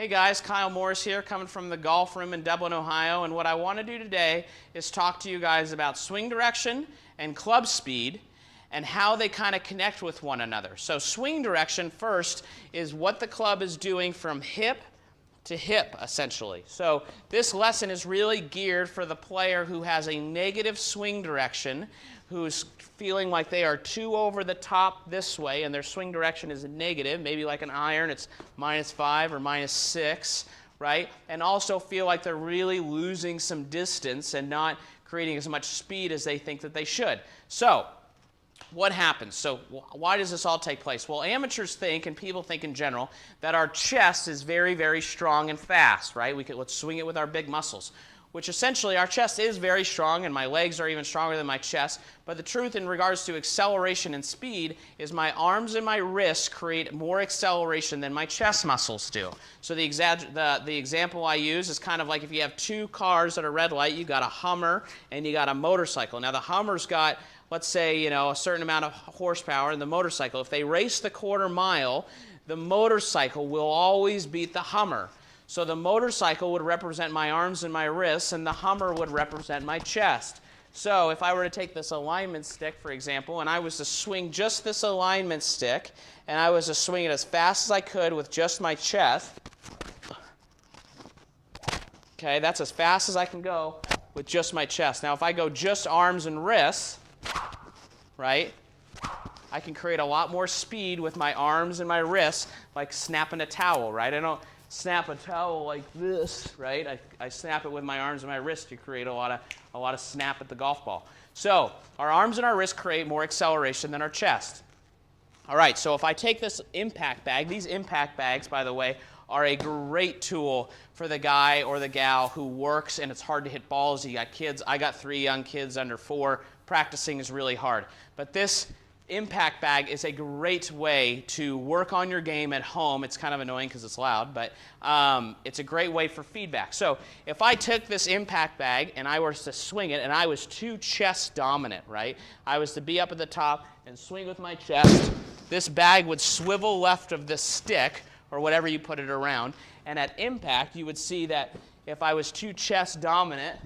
Hey guys, Kyle Morris here, coming from the golf room in Dublin, Ohio, and what I want to do today is talk to you guys about swing direction and club speed and how they kind of connect with one another. So swing direction first is what the club is doing from hip to hip, essentially. So this lesson is really geared for the player who has a negative swing direction, who's feeling like they are too over the top this way and their swing direction is negative, maybe like an iron, it's -5 or -6, right? And also feel like they're really losing some distance and not creating as much speed as they think that they should. So what happens? So why does this all take place? Well, amateurs think, and people think in general, that our chest is very, very strong and fast, right? Let's swing it with our big muscles, which essentially our chest is very strong, and my legs are even stronger than my chest. But the truth in regards to acceleration and speed is my arms and my wrists create more acceleration than my chest muscles do. So the example I use is kind of like if you have two cars at a red light, you got a Hummer and you got a motorcycle. Now the Hummer's got, let's say, a certain amount of horsepower, and the motorcycle, if they race the quarter mile, the motorcycle will always beat the Hummer. So the motorcycle would represent my arms and my wrists, and the Hummer would represent my chest. So if I were to take this alignment stick, for example, and I was to swing just this alignment stick, and I was to swing it as fast as I could with just my chest, okay, that's as fast as I can go with just my chest. Now if I go just arms and wrists, right, I can create a lot more speed with my arms and my wrists, like snapping a towel, right? I don't snap a towel like this, right? I snap it with my arms and my wrist to create a lot of snap at the golf ball. So our arms and our wrists create more acceleration than our chest. All right, so if I take this impact bag, these impact bags, by the way, are a great tool for the guy or the gal who works and it's hard to hit balls. You got kids. I got 3 young kids under 4. Practicing is really hard. But this impact bag is a great way to work on your game at home. It's kind of annoying because it's loud, but it's a great way for feedback. So if I took this impact bag and I was to swing it and I was too chest dominant, right? I was to be up at the top and swing with my chest, this bag would swivel left of the stick or whatever you put it around, and at impact you would see that if I was too chest dominant,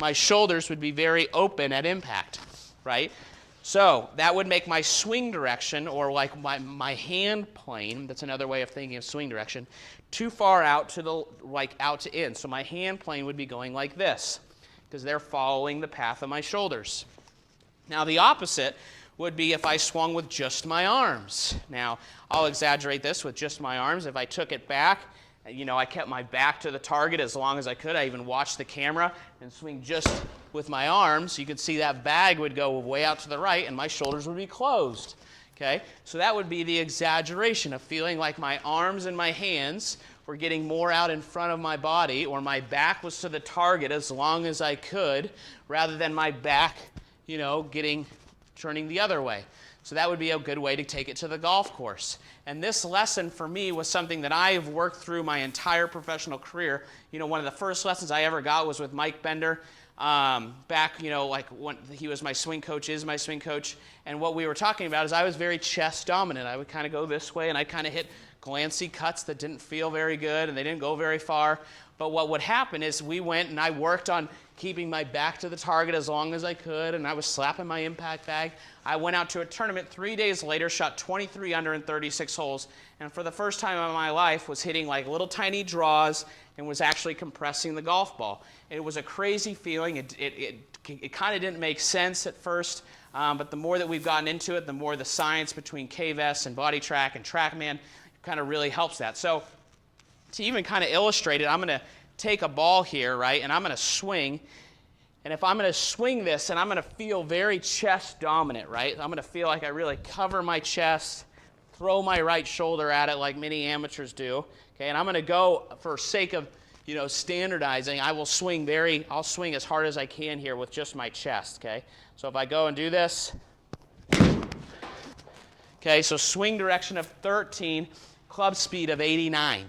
my shoulders would be very open at impact, right? So that would make my swing direction, or like my hand plane, that's another way of thinking of swing direction, too far out to the, out to in. So my hand plane would be going like this, because they're following the path of my shoulders. Now the opposite would be if I swung with just my arms. Now I'll exaggerate this with just my arms. If I took it back, I kept my back to the target as long as I could. I even watched the camera and swing just with my arms. You could see that bag would go way out to the right and my shoulders would be closed. Okay? So that would be the exaggeration of feeling like my arms and my hands were getting more out in front of my body, or my back was to the target as long as I could, rather than my back, turning the other way. So that would be a good way to take it to the golf course. And this lesson for me was something that I have worked through my entire professional career. One of the first lessons I ever got was with Mike Bender. Back, like when he was my swing coach, is my swing coach. And what we were talking about is I was very chest dominant. I would kind of go this way and I'd kind of hit glancy cuts that didn't feel very good and they didn't go very far. But what would happen is we went and I worked on keeping my back to the target as long as I could, and I was slapping my impact bag. I went out to a tournament 3 days later, shot 23 under in 36 holes, and for the first time in my life was hitting like little tiny draws and was actually compressing the golf ball. It was a crazy feeling. It kind of didn't make sense at first, but the more that we've gotten into it, the more the science between K-Vest and Body Track and TrackMan kind of really helps that. So to even kind of illustrate it, I'm going to take a ball here, right, and I'm going to swing. And if I'm going to swing this, and I'm going to feel very chest dominant, right? I'm going to feel like I really cover my chest, throw my right shoulder at it like many amateurs do. Okay, and I'm going to go, for sake of standardizing, I'll swing as hard as I can here with just my chest. Okay, so if I go and do this, okay, so swing direction of 13, club speed of 89.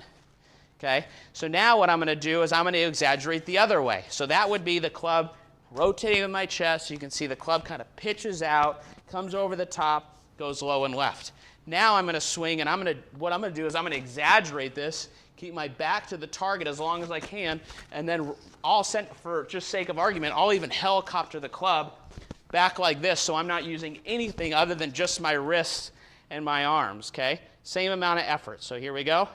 Okay, so now what I'm going to do is I'm going to exaggerate the other way. So that would be the club rotating with my chest. You can see the club kind of pitches out, comes over the top, goes low and left. Now I'm going to swing, and what I'm going to do is I'm going to exaggerate this, keep my back to the target as long as I can, and then for just sake of argument, I'll even helicopter the club back like this, so I'm not using anything other than just my wrists and my arms, okay? Same amount of effort. So here we go.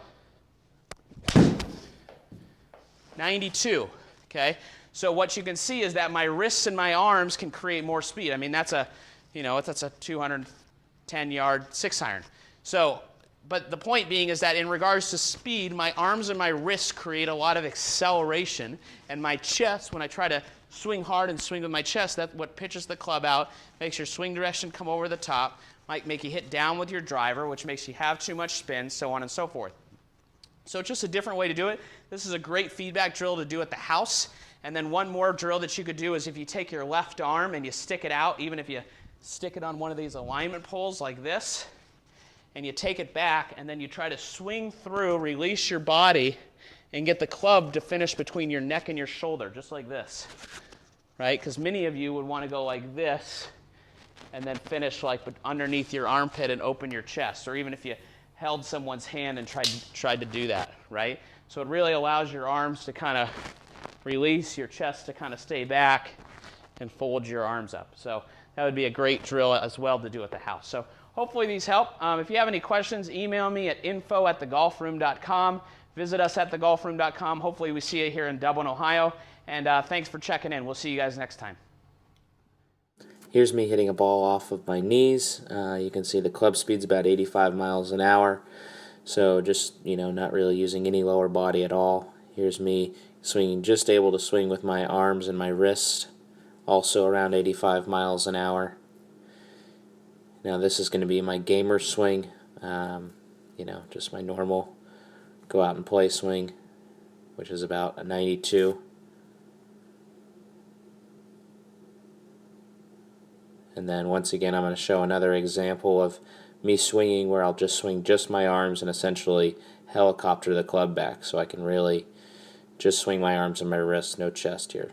92, okay? So what you can see is that my wrists and my arms can create more speed. I mean, that's a 210-yard 6-iron. So, but the point being is that in regards to speed, my arms and my wrists create a lot of acceleration, and my chest, when I try to swing hard and swing with my chest, that's what pitches the club out, makes your swing direction come over the top, might make you hit down with your driver, which makes you have too much spin, so on and so forth. So it's just a different way to do it. This is a great feedback drill to do at the house. And then one more drill that you could do is if you take your left arm and you stick it out, even if you stick it on one of these alignment poles like this, and you take it back, and then you try to swing through, release your body, and get the club to finish between your neck and your shoulder, just like this, right? Because many of you would want to go like this and then finish like underneath your armpit and open your chest, or even if you held someone's hand and tried to do that, right? So it really allows your arms to kind of release, your chest to kind of stay back, and fold your arms up. So that would be a great drill as well to do at the house. So hopefully these help. If you have any questions, email me at info@thegolfroom.com. Visit us at thegolfroom.com. Hopefully we see you here in Dublin, Ohio. And thanks for checking in. We'll see you guys next time. Here's me hitting a ball off of my knees. You can see the club speed's about 85 miles an hour. So just, not really using any lower body at all. Here's me swinging, just able to swing with my arms and my wrist, also around 85 miles an hour. Now this is going to be my gamer swing, just my normal go out and play swing, which is about a 92. And then once again, I'm going to show another example of me swinging where I'll just swing just my arms and essentially helicopter the club back, so I can really just swing my arms and my wrists, no chest here.